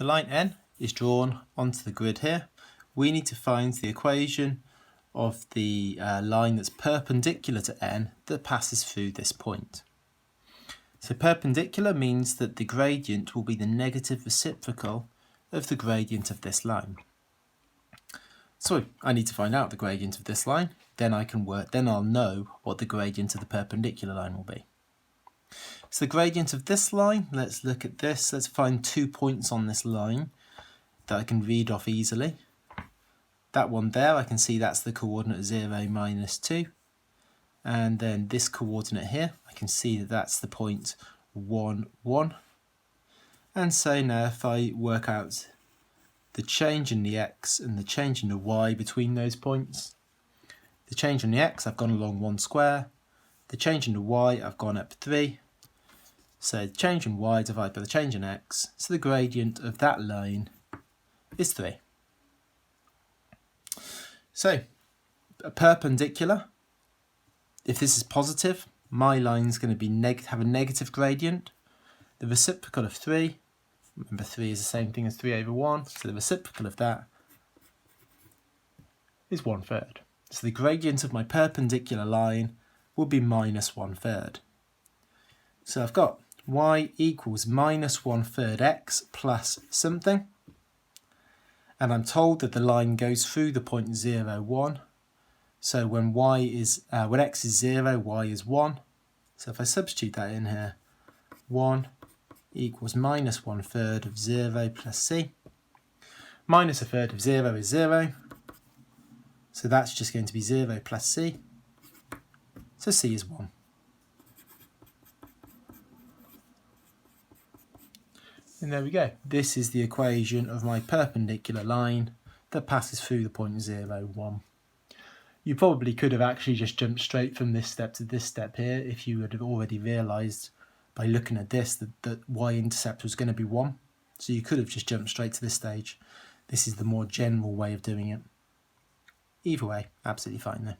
the line N is drawn onto the grid here. We need to find the equation of the line that's perpendicular to N that passes through this point. So perpendicular means that the gradient will be the negative reciprocal of the gradient of this line. So I need to find out the gradient of this line, then I'll know what the gradient of the perpendicular line will be. So the gradient of this line, let's look at this. Let's find 2 points on this line that I can read off easily. That one there, I can see that's the coordinate 0, -2. And then this coordinate here, I can see that that's the point 1, 1. And so now if I work out the change in the x and the change in the y between those points, the change in the x, I've gone along 1 square. The change in the y, I've gone up 3. So the change in y divided by the change in x, so the gradient of that line is 3. So a perpendicular, if this is positive, my line's going to be have a negative gradient. The reciprocal of 3, remember 3 is the same thing as 3/1, so the reciprocal of that is 1/3. So the gradient of my perpendicular line will be -1/3. So I've got y equals -1/3 x plus something. And I'm told that the line goes through the point 0, 1. So when x is 0, y is 1. So if I substitute that in here, 1 equals -1/3 of 0 plus c. -1/3 of 0 is 0. So that's just going to be 0 plus c. So c is 1. And there we go. This is the equation of my perpendicular line that passes through the point 0, 1. You probably could have actually just jumped straight from this step to this step here if you would have already realised by looking at this that y-intercept was going to be 1. So you could have just jumped straight to this stage. This is the more general way of doing it. Either way, absolutely fine though.